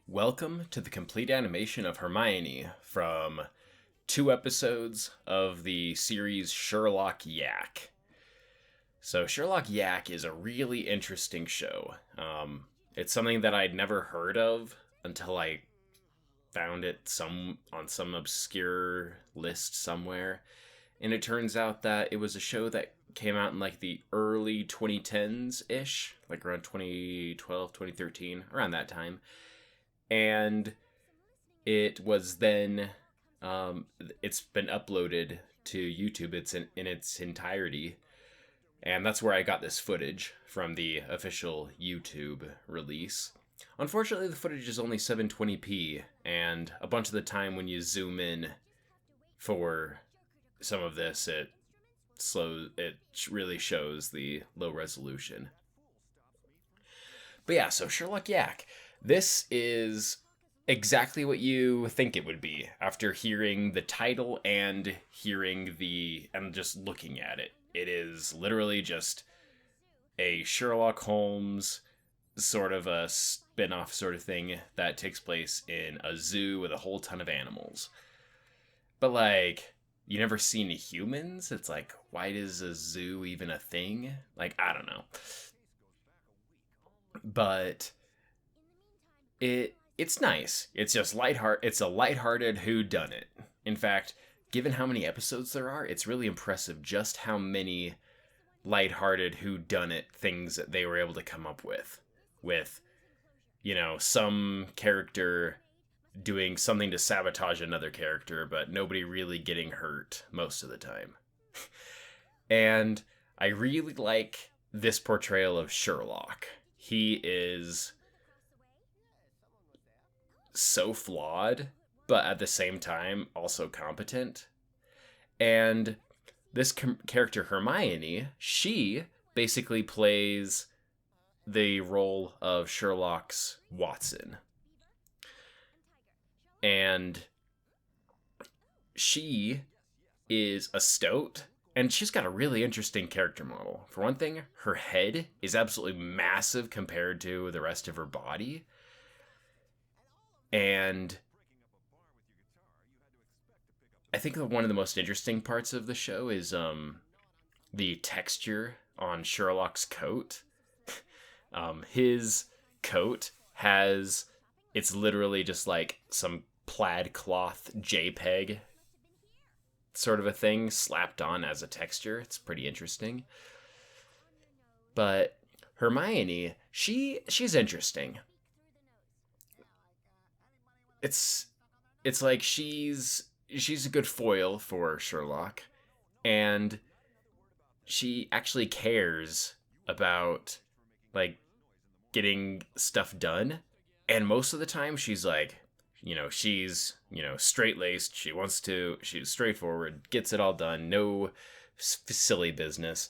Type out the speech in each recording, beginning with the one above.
Welcome to the complete animation of Hermione from 2 episodes of the series Sherlock Yak. So, Sherlock Yak is a really interesting show. It's something that I'd never heard of until I found it on some obscure list somewhere. And it turns out that it was a show that came out in like the early 2010s ish, like around 2012, 2013, around that time. And it was then it's been uploaded to YouTube. It's in its entirety, and that's where I got this footage from the official YouTube release. Unfortunately, the footage is only 720p, and a bunch of the time when you zoom in for some of this, it really shows the low resolution. But yeah, so Sherlock Yak. This is exactly what you think it would be after hearing the title and just looking at it. It is literally just a Sherlock Holmes sort of a spin-off sort of thing that takes place in a zoo with a whole ton of animals. But like, you never seen humans? It's like, why is a zoo even a thing? Like, I don't know. But it's nice. It's just lighthearted. It's a lighthearted whodunit. In fact, given how many episodes there are, it's really impressive just how many lighthearted whodunit things that they were able to come up with. With, some character doing something to sabotage another character, but nobody really getting hurt most of the time. And I really like this portrayal of Sherlock. He is so flawed, but at the same time also competent. And this character Hermione, she basically plays the role of Sherlock's Watson. And she is a stoat, and she's got a really interesting character model. For one thing, her head is absolutely massive compared to the rest of her body. And I think one of the most interesting parts of the show is the texture on Sherlock's coat. His coat it's literally just like some plaid cloth JPEG sort of a thing slapped on as a texture. It's pretty interesting. But Hermione, she's interesting. It's like she's a good foil for Sherlock, and she actually cares about like getting stuff done. And most of the time she's like, she's straight-laced, she's straightforward, gets it all done, no silly business.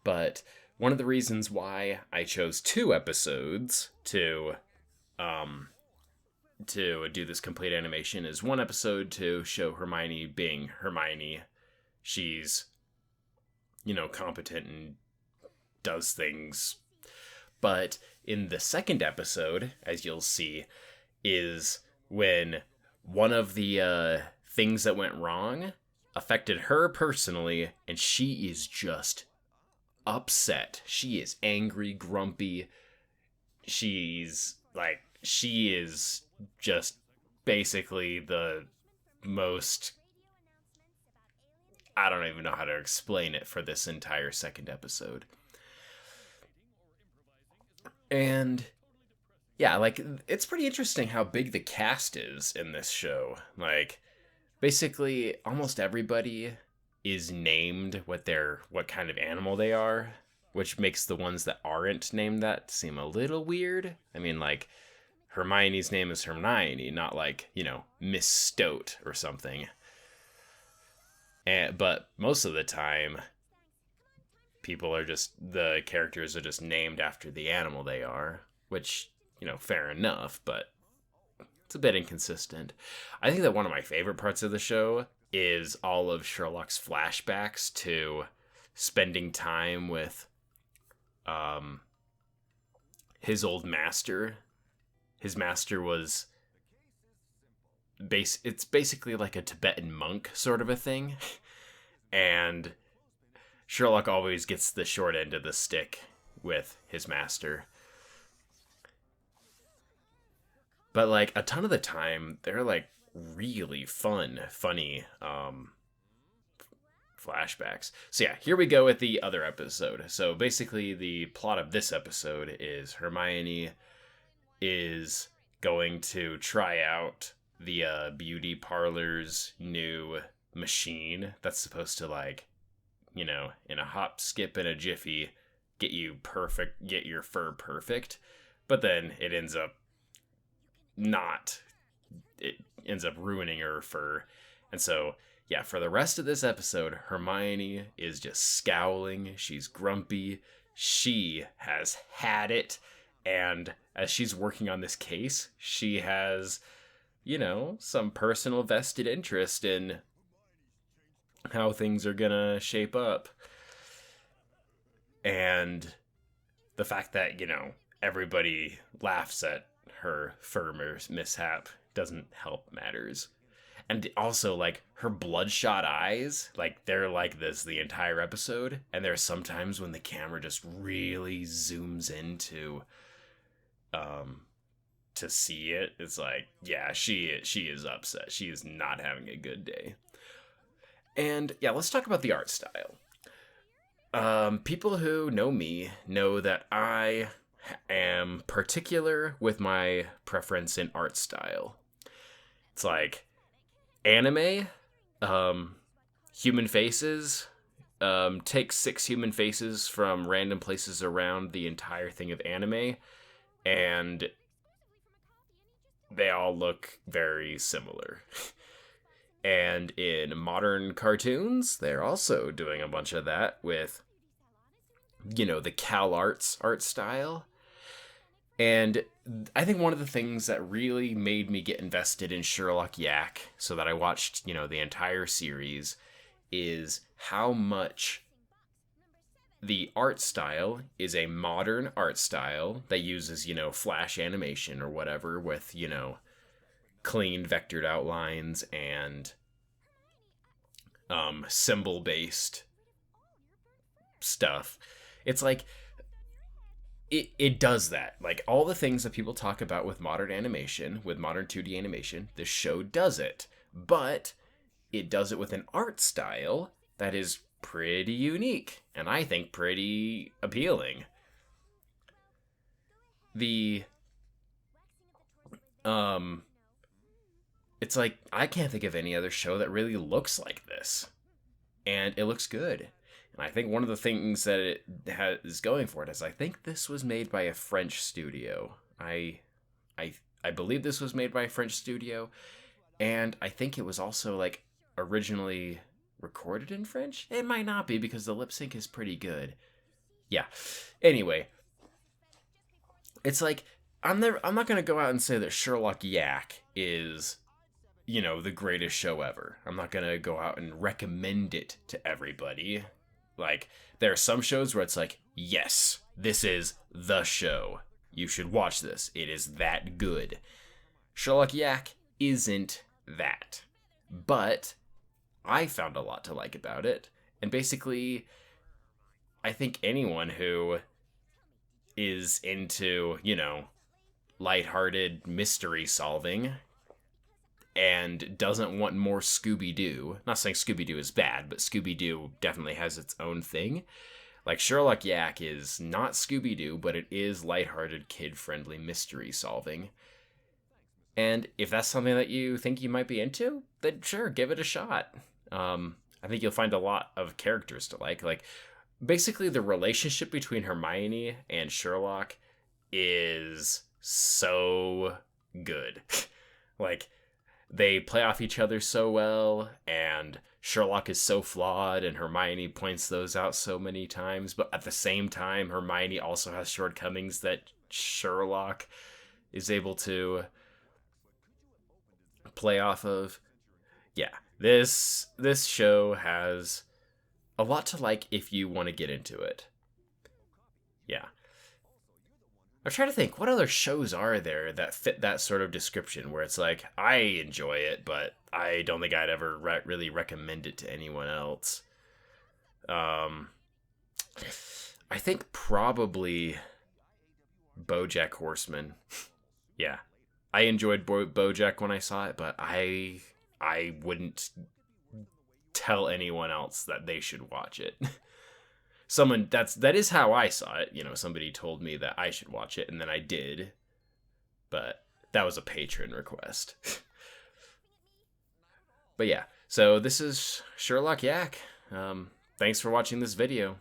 But one of the reasons why I chose 2 episodes to do this complete animation is one episode to show Hermione being Hermione. She's, competent and does things. But in the second episode, as you'll see, is when one of the things that went wrong affected her personally, and she is just upset. She is angry, grumpy. She is just basically the most... I don't even know how to explain it for this entire second episode. And yeah, like, it's pretty interesting how big the cast is in this show. Like, basically almost everybody is named what kind of animal they are, which makes the ones that aren't named that seem a little weird. I mean, like, Hermione's name is Hermione, not like, Miss Stoat or something. But most of the time, the characters are just named after the animal they are, which, fair enough, but it's a bit inconsistent. I think that one of my favorite parts of the show is all of Sherlock's flashbacks to spending time with his old master. His master was it's basically like a Tibetan monk sort of a thing. And Sherlock always gets the short end of the stick with his master. But like a ton of the time, they're like really funny flashbacks. So yeah, here we go with the other episode. So basically the plot of this episode is Hermione is going to try out the beauty parlor's new machine that's supposed to, like, in a hop, skip, and a jiffy, get your fur perfect. But then it ends up ruining her fur. And so, yeah, for the rest of this episode, Hermione is just scowling. She's grumpy. She has had it. And as she's working on this case, she has, some personal vested interest in how things are gonna shape up. And the fact that, everybody laughs at her fur mishap doesn't help matters. And also, like, her bloodshot eyes, like, they're like this the entire episode. And there are some times when the camera just really zooms into to see it. It's like, yeah, she is upset. She is not having a good day. And yeah, let's talk about the art style. People who know me know that I am particular with my preference in art style. It's like anime, human faces, take 6 human faces from random places around the entire thing of anime, and they all look very similar. And in modern cartoons, they're also doing a bunch of that with, the Cal Arts art style. And I think one of the things that really made me get invested in Sherlock Yak, so that I watched, the entire series, is how much the art style is a modern art style that uses, flash animation or whatever with, clean vectored outlines and symbol-based stuff. It's like it does that. Like, all the things that people talk about with modern animation, with modern 2D animation, this show does it. But it does it with an art style that is pretty unique, and I think pretty appealing. It's like, I can't think of any other show that really looks like this. And it looks good. And I think one of the things that it is going for it is, I think this was made by a French studio. I believe this was made by a French studio. And I think it was also, like, originally recorded in French? It might not be, because the lip sync is pretty good. Yeah. Anyway, it's like, I'm not going to go out and say that Sherlock Yak is, the greatest show ever. I'm not going to go out and recommend it to everybody. Like, there are some shows where it's like, yes, this is the show. You should watch this. It is that good. Sherlock Yak isn't that. But I found a lot to like about it. And basically, I think anyone who is into, lighthearted mystery solving and doesn't want more Scooby-Doo. Not saying Scooby-Doo is bad, but Scooby-Doo definitely has its own thing. Like, Sherlock Yak is not Scooby-Doo, but it is lighthearted, kid-friendly mystery solving. And if that's something that you think you might be into, then sure, give it a shot. I think you'll find a lot of characters to like. Like, basically, the relationship between Hermione and Sherlock is so good. Like, they play off each other so well, and Sherlock is so flawed, and Hermione points those out so many times, but at the same time, Hermione also has shortcomings that Sherlock is able to play off of. Yeah, this show has a lot to like if you want to get into it. Yeah. I'm trying to think, what other shows are there that fit that sort of description where it's like, I enjoy it, but I don't think I'd ever really recommend it to anyone else. Um, I think probably BoJack Horseman. Yeah, I enjoyed BoJack when I saw it, but I wouldn't tell anyone else that they should watch it. That is how I saw it. You know, somebody told me that I should watch it, and then I did, but that was a patron request. But yeah, so this is Sherlock Yak. Thanks for watching this video.